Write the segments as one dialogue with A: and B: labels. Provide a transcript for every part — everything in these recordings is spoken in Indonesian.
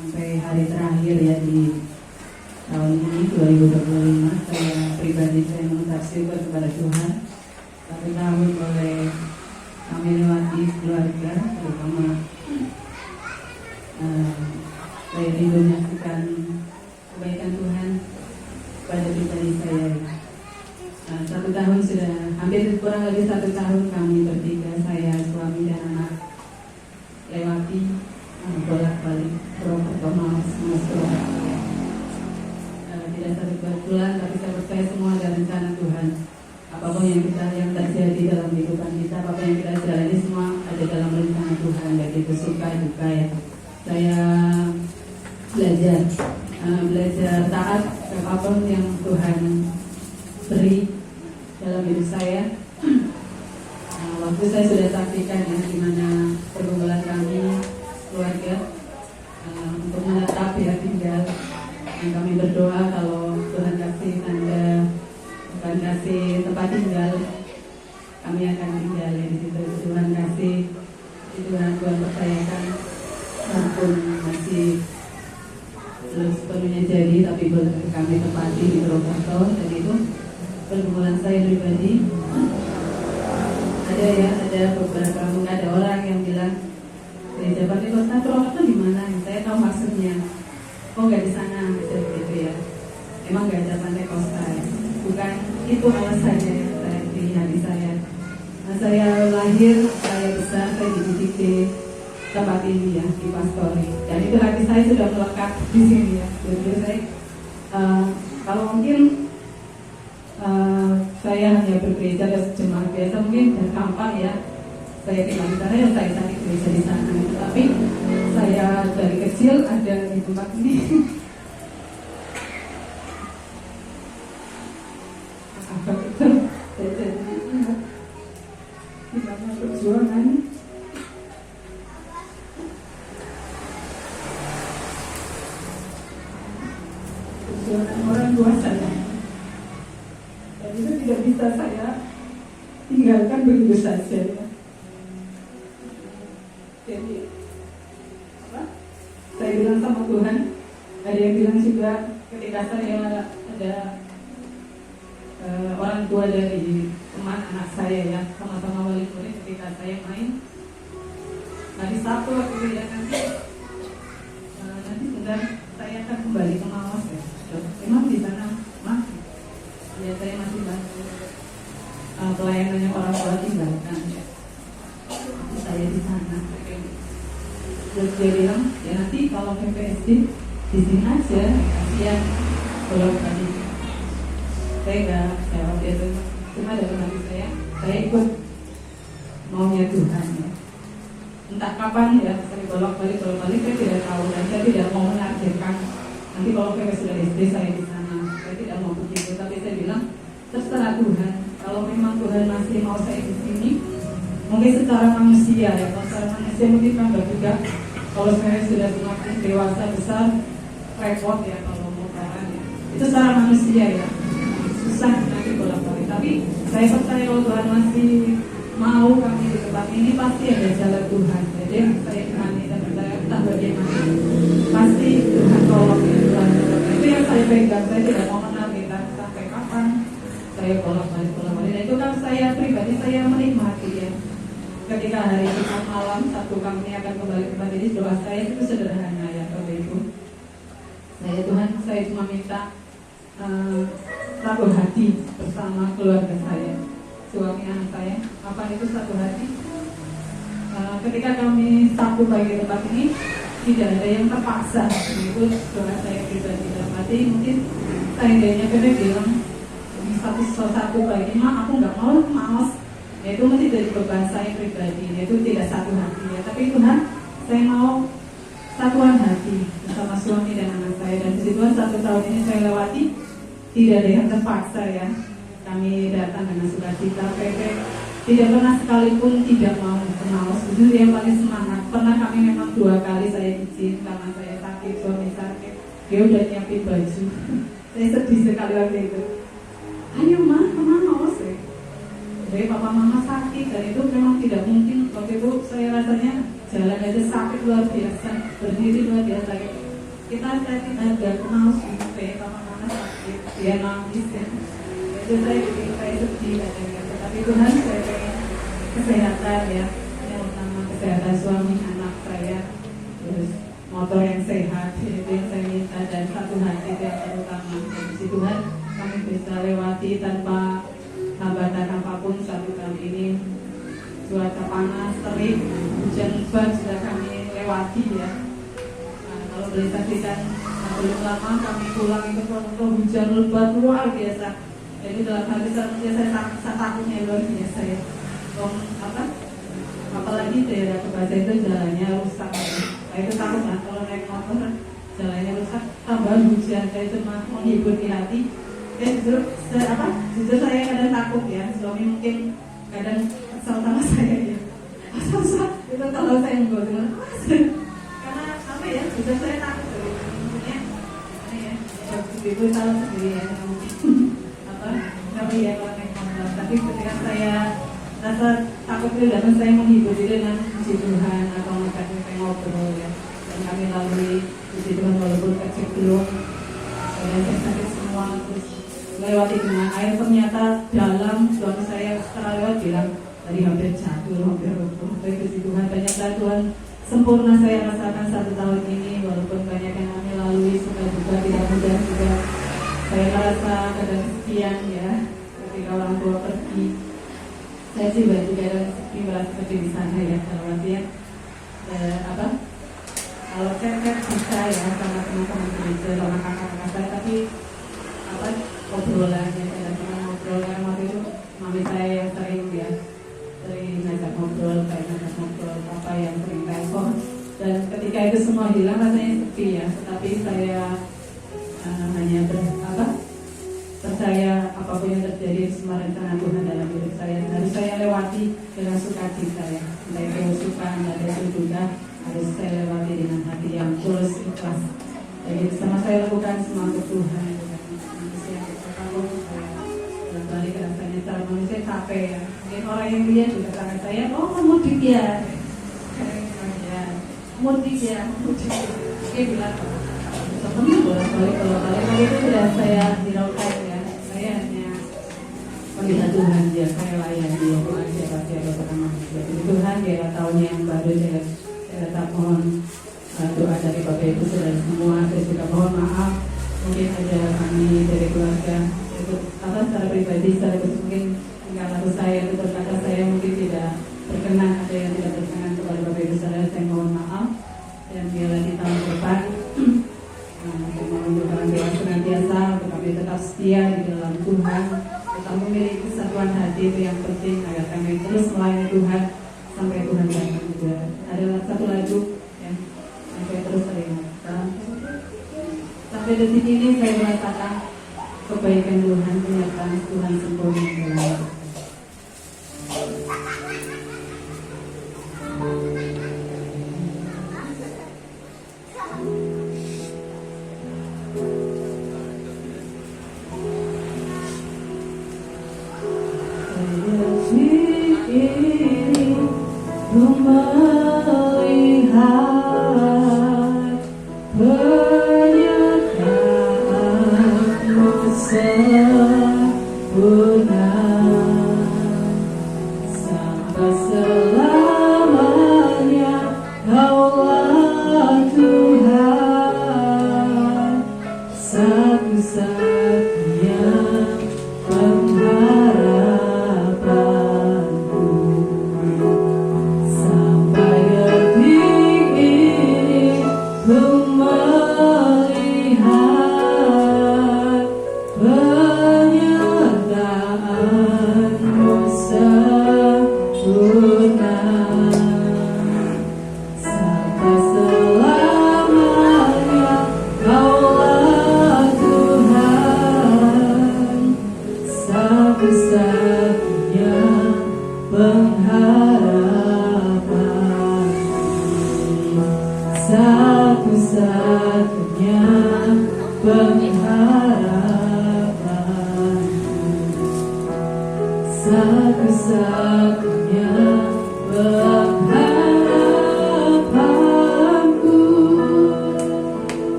A: sampai hari terakhir ya di tahun ini 2025, saya pribadi saya mengucap syukur kepada Tuhan. 1 tahun boleh kami lewati keluarga, terutama saya rindu menyaksikan kebaikan Tuhan pada pribadi saya. 1 tahun sudah, hampir kurang lebih 1 tahun kami bertiga, saya, suami dan anak lewati bolak-balik Purwokerto Mas Purwokerto. Tidak satu bulan, tapi saya percaya semua ada rencana Tuhan. Apapun yang terjadi dalam kehidupan kita, apapun yang kita jalani, semua ada dalam rencana Tuhan. Baik itu suka duka ya. Saya belajar taat apapun yang Tuhan beri dalam hidup saya. Waktu saya sudah saksikan ya gimana pergumulan kami keluarga untuk menetap ya tinggal. Dan kami berdoa kalau Tuhan kasih tanda, Tuhan kasih tempat tinggal, kami akan tinggal di situ. Tuhan kasih, Tuhan percayakan, walaupun masih belum sepenuhnya jadi, tapi boleh kami tempati di Purwokerto. Dan itu pergumulan saya pribadi. Ada beberapa, mungkin ada orang yang bilang gereja Pantekosta Purwokerto di mana? Saya tahu maksudnya. Oh nggak di sana, gitu ya. Emang nggak ada Pantekosta ya? Bukan itu alasannya yang saya di hati saya. Nah, saya lahir, saya besar, saya dididik di tempat ini ya, di Pastori. Dan itu hati saya sudah melekat di sini ya. Jadi saya kalau mungkin saya hanya bergereja dan jemaat biasa mungkin dan gampang ya. Saya tinggal di sana dan saya cari gereja di sana. Tapi saya dari kecil ada di tempat ini. Apa itu? Saya jadi di mana perjuangan. Perjuangan orang tua saya. Dan itu tidak bisa saya tinggalkan begitu saja. Jadi saya bilang sama Tuhan, ada yang bilang juga ketika saya ada orang tua dari teman anak saya ya, sama-sama wali murid ketika saya main hari Sabtu waktu ya nanti sebentar saya akan kembali ke Mawas ya. Emang di sana masih ya, saya masih bantu pelayanannya orang tua tinggalkan ya. Saya di sana. Terus dia bilang, ya nanti kalau PPSD di sini aja, kasihan kalau tadi. Saya waktu itu cuma dalam hati saya ikut maunya Tuhan ya. Entah kapan ya, saya bolak-balik saya tidak tahu dan saya tidak mau menargetkan. Nanti kalau PPSD sudah SD saya di sana, saya tidak mau begitu. Tapi saya bilang terserah Tuhan. Kalau memang Tuhan masih mau saya di sini. Mungkin secara manusia ya, kalau secara manusia mungkin kan juga kalau saya sudah semakin dewasa besar repot ya kalau mau pacaran ya. Itu secara manusia ya, susah nanti bolak-balik. Tapi saya percaya kalau Tuhan masih mau kami di tempat ini pasti ada jalan Tuhan. Jadi saya imani dan percaya entah bagaimana pasti Tuhan tolong ya Tuhan. Itu yang saya pegang, saya tidak mau menargetkan sampai kapan saya bolak-balik. Dan itu kan saya pribadi saya menikmati ya. Ketika hari Jumat malam Sabtu kami akan kembali ke tempat ini, doa saya itu sederhana ya Bapak Ibu. Tuhan saya cuma minta satu hati bersama keluarga saya, suami anak saya. Apa itu satu hati? Ketika kami Sabtu pagi ke tempat ini tidak ada yang terpaksa. Itu doa saya pribadi dalam hati. Mungkin seandainya kita bilang di satu pagi, aku nggak mau malas. Ya, itu masih dari beban saya pribadi, itu tidak satu hati ya. Tapi Tuhan, saya mau satuan hati bersama suami dan anak saya. Dan puji Tuhan 1 tahun ini saya lewati, tidak ada yang terpaksa ya. Kami datang dengan sukacita, tidak pernah sekalipun tidak mau kenal. Itu yang paling semangat. Pernah kami memang 2 kali saya izin karena saya sakit, suami sakit. Dia udah nyiapin baju. Saya sedih sekali waktu itu. Ayo Ma, kemana sih? Jadi papa mama sakit dan itu memang tidak mungkin. Waktu itu saya rasanya jalan aja sakit luar biasa, berdiri luar biasa. kita nggak kenal sampai kemana-mana sakit, dia nangis ya. Itu saya bikin saya sedih kadang-kadang. Tapi Tuhan saya pengen kesehatan ya, yang utama kesehatan suami anak saya, terus motor yang sehat itu yang saya minta, dan satu hati itu yang terutama. Puji Tuhan kami bisa lewati tanpa hambatan apapun satu tahun ini. Cuaca panas, terik, hujan lebat sudah kami lewati ya. Nah, kalau boleh saksikan, belum lama kami pulang itu hujan lebat luar biasa. Jadi dalam hati saya takutnya luar biasa ya. Apalagi daerah Kebaca itu jalannya rusak. Saya itu takut kan kalau naik motor jalannya rusak, tambah hujan. Saya cuma menghibur di hati. Jujur saya kadang takut ya. Suami mungkin kadang sama saya ya. Masa itu kalau saya nggak dengar karena apa ya? Jujur saya takut dari maksudnya ya. Ibu tahu sendiri ya. Tapi ya kalau naik motor. Tapi ketika saya rasa takut itu datang, saya menghibur diri dengan puji Tuhan atau ngajak saya ngobrol ya. Dan kami lalui puji Tuhan walaupun kecil belum. Saya sakit semua terus lewati dengan air, ternyata dalam suami saya setelah lewat bilang tadi hampir jatuh, hampir runtuh. Tapi puji Tuhan ternyata Tuhan sempurna saya rasakan satu tahun ini, walaupun banyak yang kami lalui, suka juga tidak mudah juga. Saya merasa kadang kesepian ya ketika orang tua pergi. Saya sih juga seperti merasa seperti di sana ya, kalau artinya kalau saya bisa ya sama teman-teman gereja, sama kakak-kakak saya, tapi obrolan ya, saya cuma ngobrol karena waktu itu mami saya yang sering ngajak ngobrol, kayak ngajak ngobrol apa yang sering telepon, dan ketika itu semua hilang rasanya sepi ya. Tetapi saya hanya percaya apapun yang terjadi semua rencana Tuhan dalam hidup saya harus saya lewati dengan sukacita ya. Entah itu suka, entah itu duka, harus saya lewati dengan hati yang tulus ikhlas. Jadi sama saya lakukan semua untuk Tuhan. Manusia kalau saya balik rasanya secara manusia capek ya. Mungkin orang yang lihat juga sangat saya, mudik ya, mudik ya. Oke bilang sebenarnya bolak-balik kalau itu sudah saya hiraukan ya. Saya hanya melihat Tuhan dia, saya layani dia, Tuhan siapa pertama. Jadi Tuhan dia tahunnya yang baru, saya tetap mohon doa dari Bapak Ibu saudara semua. Saya juga mohon maaf mungkin ada kami dari keluarga itu secara pribadi, secara khusus mungkin tingkah laku saya itu berkata saya mungkin tidak berkenan, ada yang tidak berkenan kepada Bapak Ibu saudara, saya mohon maaf. Dan biarlah di tahun depan mohon doa senantiasa untuk kami tetap setia di dalam Tuhan, tetap memiliki kesatuan hati, itu yang penting agar kami terus melayani Tuhan sampai Tuhan datang juga. Ada satu lagu yang saya terus teringatkan. Sampai detik ini saya merasakan kebaikan Tuhan, kenyataan Tuhan sempurna dalam hidup.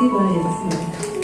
A: kasih Tuhan Yesus.